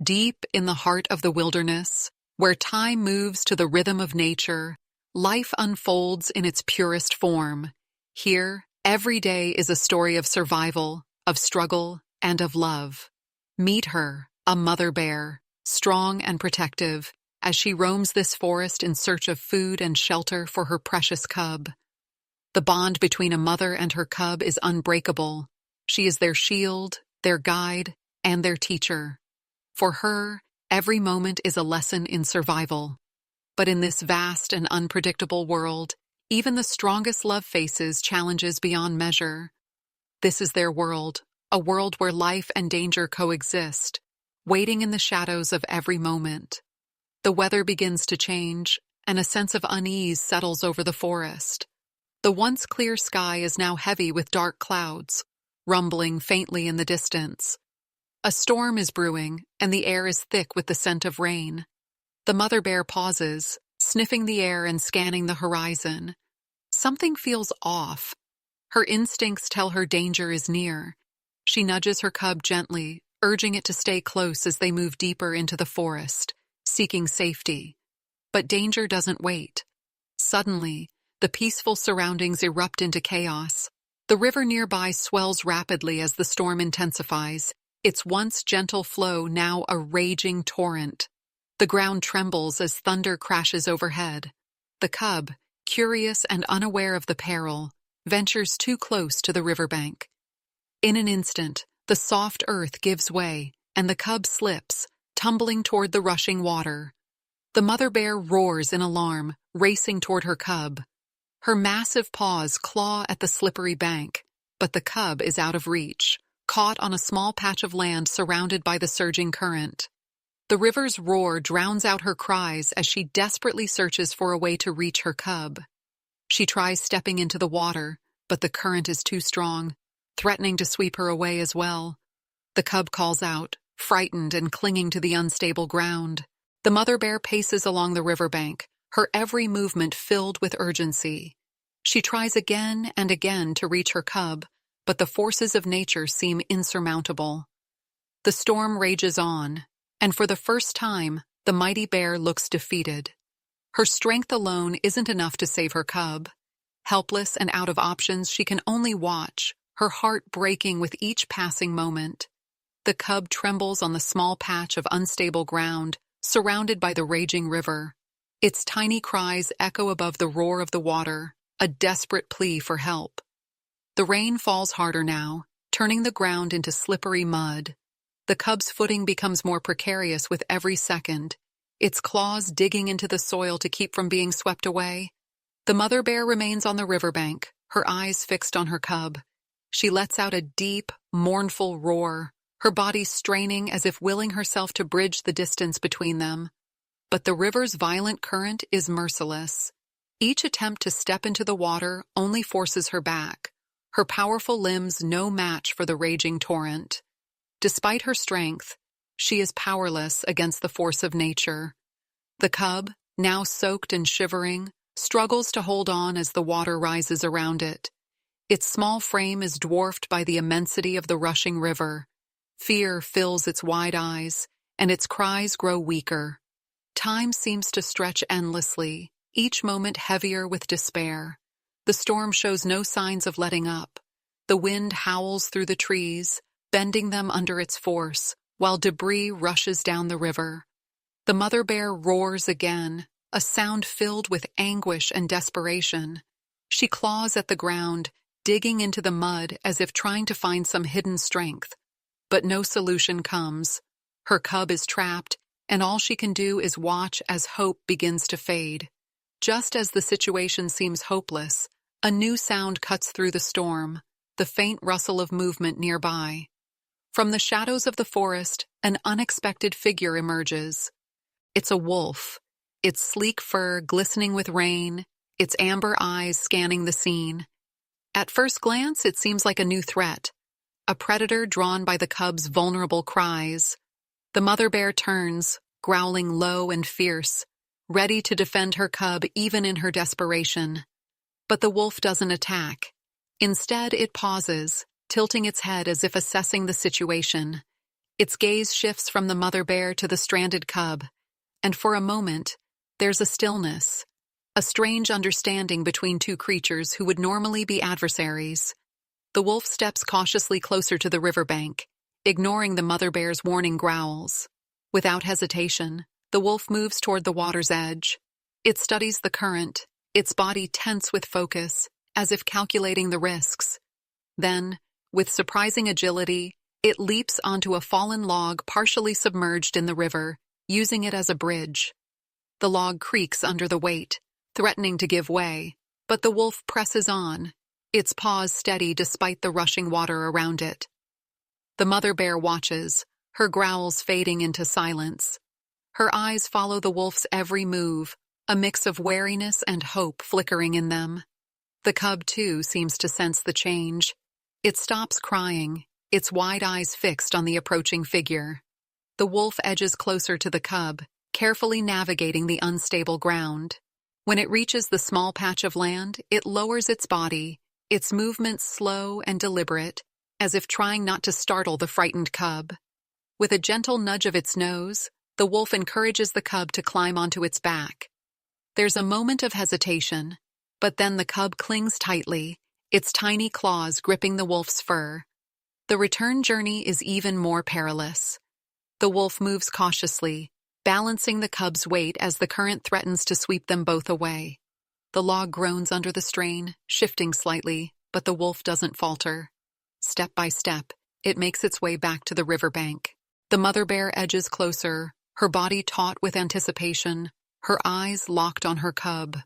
Deep in the heart of the wilderness, where time moves to the rhythm of nature, life unfolds in its purest form. Here, every day is a story of survival, of struggle, and of love. Meet her, a mother bear, strong and protective, as she roams this forest in search of food and shelter for her precious cub. The bond between a mother and her cub is unbreakable. She is their shield, their guide, and their teacher. For her, every moment is a lesson in survival. But in this vast and unpredictable world, even the strongest love faces challenges beyond measure. This is their world, a world where life and danger coexist, waiting in the shadows of every moment. The weather begins to change, and a sense of unease settles over the forest. The once clear sky is now heavy with dark clouds, rumbling faintly in the distance. A storm is brewing, and the air is thick with the scent of rain. The mother bear pauses, sniffing the air and scanning the horizon. Something feels off. Her instincts tell her danger is near. She nudges her cub gently, urging it to stay close as they move deeper into the forest, seeking safety. But danger doesn't wait. Suddenly, the peaceful surroundings erupt into chaos. The river nearby swells rapidly as the storm intensifies, its once gentle flow now a raging torrent. The ground trembles as thunder crashes overhead. The cub, curious and unaware of the peril, ventures too close to the riverbank. In an instant, the soft earth gives way, and the cub slips, tumbling toward the rushing water. The mother bear roars in alarm, racing toward her cub. Her massive paws claw at the slippery bank, but the cub is out of reach, caught on a small patch of land surrounded by the surging current. The river's roar drowns out her cries as she desperately searches for a way to reach her cub. She tries stepping into the water, but the current is too strong, threatening to sweep her away as well. The cub calls out, frightened and clinging to the unstable ground. The mother bear paces along the riverbank, her every movement filled with urgency. She tries again and again to reach her cub, but the forces of nature seem insurmountable. The storm rages on, and for the first time, the mighty bear looks defeated. Her strength alone isn't enough to save her cub. Helpless and out of options, she can only watch, her heart breaking with each passing moment. The cub trembles on the small patch of unstable ground, surrounded by the raging river. Its tiny cries echo above the roar of the water, a desperate plea for help. The rain falls harder now, turning the ground into slippery mud. The cub's footing becomes more precarious with every second, its claws digging into the soil to keep from being swept away. The mother bear remains on the riverbank, her eyes fixed on her cub. She lets out a deep, mournful roar, her body straining as if willing herself to bridge the distance between them. But the river's violent current is merciless. Each attempt to step into the water only forces her back, her powerful limbs no match for the raging torrent. Despite her strength, she is powerless against the force of nature. The cub, now soaked and shivering, struggles to hold on as the water rises around it. Its small frame is dwarfed by the immensity of the rushing river. Fear fills its wide eyes, and its cries grow weaker. Time seems to stretch endlessly, each moment heavier with despair. The storm shows no signs of letting up. The wind howls through the trees, bending them under its force, while debris rushes down the river. The mother bear roars again, a sound filled with anguish and desperation. She claws at the ground, digging into the mud as if trying to find some hidden strength. But no solution comes. Her cub is trapped, and all she can do is watch as hope begins to fade. Just as the situation seems hopeless, a new sound cuts through the storm, the faint rustle of movement nearby. From the shadows of the forest, an unexpected figure emerges. It's a wolf, its sleek fur glistening with rain, its amber eyes scanning the scene. At first glance, it seems like a new threat, a predator drawn by the cub's vulnerable cries. The mother bear turns, growling low and fierce, ready to defend her cub even in her desperation. But the wolf doesn't attack. Instead, it pauses, tilting its head as if assessing the situation. Its gaze shifts from the mother bear to the stranded cub, and for a moment, there's a stillness, a strange understanding between two creatures who would normally be adversaries. The wolf steps cautiously closer to the riverbank, ignoring the mother bear's warning growls. Without hesitation, the wolf moves toward the water's edge. It studies the current, its body tense with focus, as if calculating the risks. Then, with surprising agility, it leaps onto a fallen log partially submerged in the river, using it as a bridge. The log creaks under the weight, threatening to give way, but the wolf presses on, its paws steady despite the rushing water around it. The mother bear watches, her growls fading into silence. Her eyes follow the wolf's every move, a mix of wariness and hope flickering in them. The cub, too, seems to sense the change. It stops crying, its wide eyes fixed on the approaching figure. The wolf edges closer to the cub, carefully navigating the unstable ground. When it reaches the small patch of land, it lowers its body, its movements slow and deliberate, as if trying not to startle the frightened cub. With a gentle nudge of its nose, the wolf encourages the cub to climb onto its back. There's a moment of hesitation, but then the cub clings tightly, its tiny claws gripping the wolf's fur. The return journey is even more perilous. The wolf moves cautiously, balancing the cub's weight as the current threatens to sweep them both away. The log groans under the strain, shifting slightly, but the wolf doesn't falter. Step by step, it makes its way back to the riverbank. The mother bear edges closer, her body taut with anticipation, her eyes locked on her cub.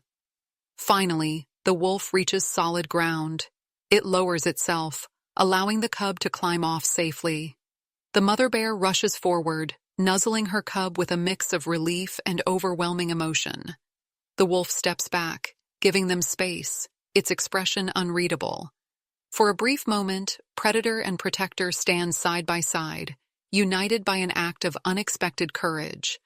Finally, the wolf reaches solid ground. It lowers itself, allowing the cub to climb off safely. The mother bear rushes forward, nuzzling her cub with a mix of relief and overwhelming emotion. The wolf steps back, giving them space, its expression unreadable. For a brief moment, predator and protector stand side by side, united by an act of unexpected courage.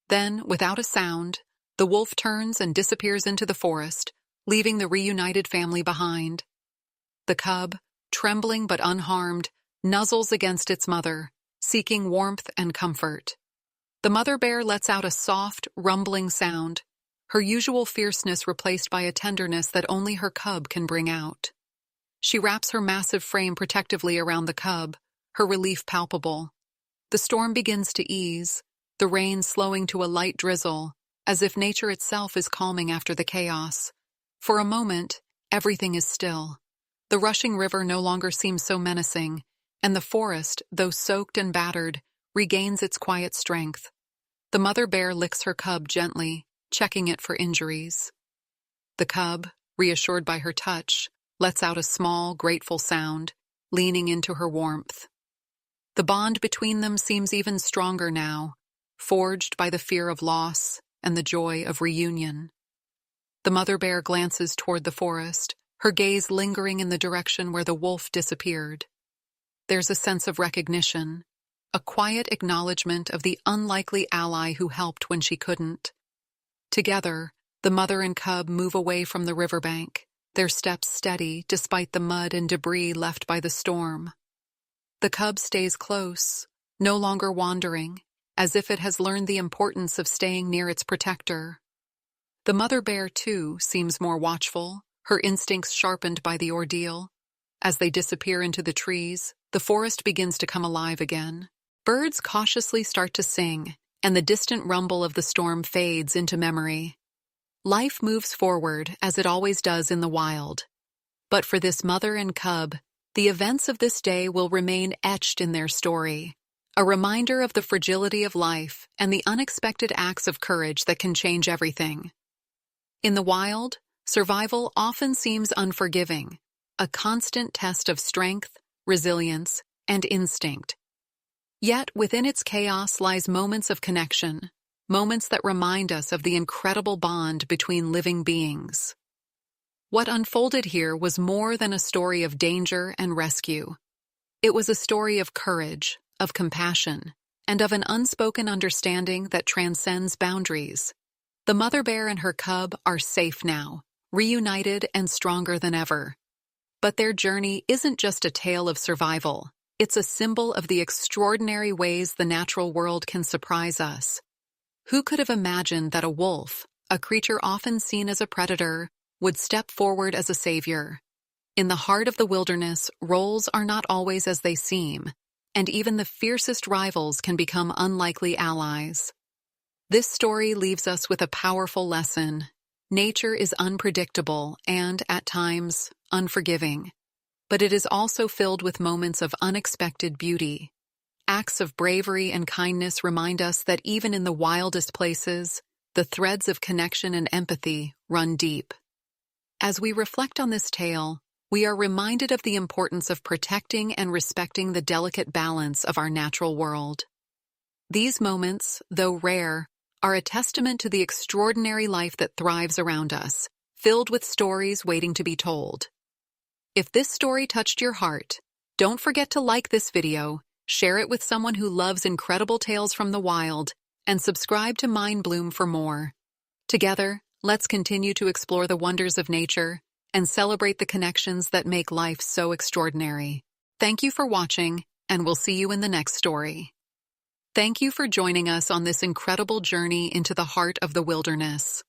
Then, without a sound, the wolf turns and disappears into the forest, leaving the reunited family behind. The cub, trembling but unharmed, nuzzles against its mother, seeking warmth and comfort. The mother bear lets out a soft, rumbling sound, her usual fierceness replaced by a tenderness that only her cub can bring out. She wraps her massive frame protectively around the cub, her relief palpable. The storm begins to ease, the rain slowing to a light drizzle, as if nature itself is calming after the chaos. For a moment, everything is still. The rushing river no longer seems so menacing, and the forest, though soaked and battered, regains its quiet strength. The mother bear licks her cub gently, checking it for injuries. The cub, reassured by her touch, lets out a small, grateful sound, leaning into her warmth. The bond between them seems even stronger now, forged by the fear of loss and the joy of reunion. The mother bear glances toward the forest, her gaze lingering in the direction where the wolf disappeared. There's a sense of recognition, a quiet acknowledgement of the unlikely ally who helped when she couldn't. Together, the mother and cub move away from the riverbank, their steps steady despite the mud and debris left by the storm. The cub stays close, no longer wandering, as if it has learned the importance of staying near its protector. The mother bear, too, seems more watchful, her instincts sharpened by the ordeal. As they disappear into the trees, the forest begins to come alive again. Birds cautiously start to sing, and the distant rumble of the storm fades into memory. Life moves forward, as it always does in the wild. But for this mother and cub, the events of this day will remain etched in their story, a reminder of the fragility of life and the unexpected acts of courage that can change everything. In the wild, survival often seems unforgiving, a constant test of strength, resilience, and instinct. Yet within its chaos lies moments of connection, moments that remind us of the incredible bond between living beings. What unfolded here was more than a story of danger and rescue. It was a story of courage, of compassion, and of an unspoken understanding that transcends boundaries. The mother bear and her cub are safe now, reunited and stronger than ever. But their journey isn't just a tale of survival. It's a symbol of the extraordinary ways the natural world can surprise us. Who could have imagined that a wolf, a creature often seen as a predator, would step forward as a savior? In the heart of the wilderness, roles are not always as they seem, and even the fiercest rivals can become unlikely allies. This story leaves us with a powerful lesson. Nature is unpredictable and, at times, unforgiving. But it is also filled with moments of unexpected beauty. Acts of bravery and kindness remind us that even in the wildest places, the threads of connection and empathy run deep. As we reflect on this tale, we are reminded of the importance of protecting and respecting the delicate balance of our natural world. These moments, though rare, are a testament to the extraordinary life that thrives around us, filled with stories waiting to be told. If this story touched your heart, don't forget to like this video, share it with someone who loves incredible tales from the wild, and subscribe to Mind Bloom for more. Together, let's continue to explore the wonders of nature and celebrate the connections that make life so extraordinary. Thank you for watching, and we'll see you in the next story. Thank you for joining us on this incredible journey into the heart of the wilderness.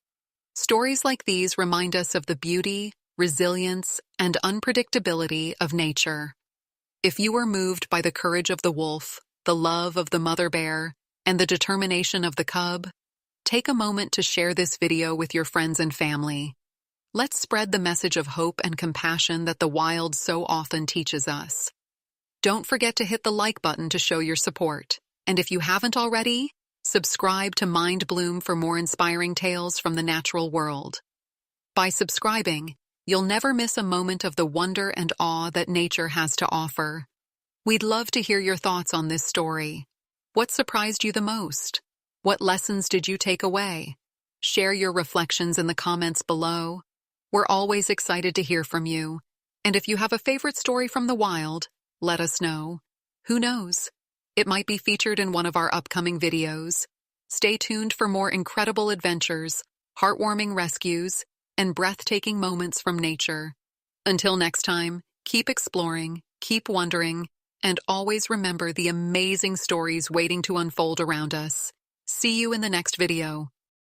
Stories like these remind us of the beauty, resilience, and unpredictability of nature. If you are moved by the courage of the wolf, the love of the mother bear, and the determination of the cub, take a moment to share this video with your friends and family. Let's spread the message of hope and compassion that the wild so often teaches us. Don't forget to hit the like button to show your support. And if you haven't already, subscribe to Mind Bloom for more inspiring tales from the natural world. By subscribing, you'll never miss a moment of the wonder and awe that nature has to offer. We'd love to hear your thoughts on this story. What surprised you the most? What lessons did you take away? Share your reflections in the comments below. We're always excited to hear from you. And if you have a favorite story from the wild, let us know. Who knows? It might be featured in one of our upcoming videos. Stay tuned for more incredible adventures, heartwarming rescues, and breathtaking moments from nature. Until next time, keep exploring, keep wondering, and always remember the amazing stories waiting to unfold around us. See you in the next video.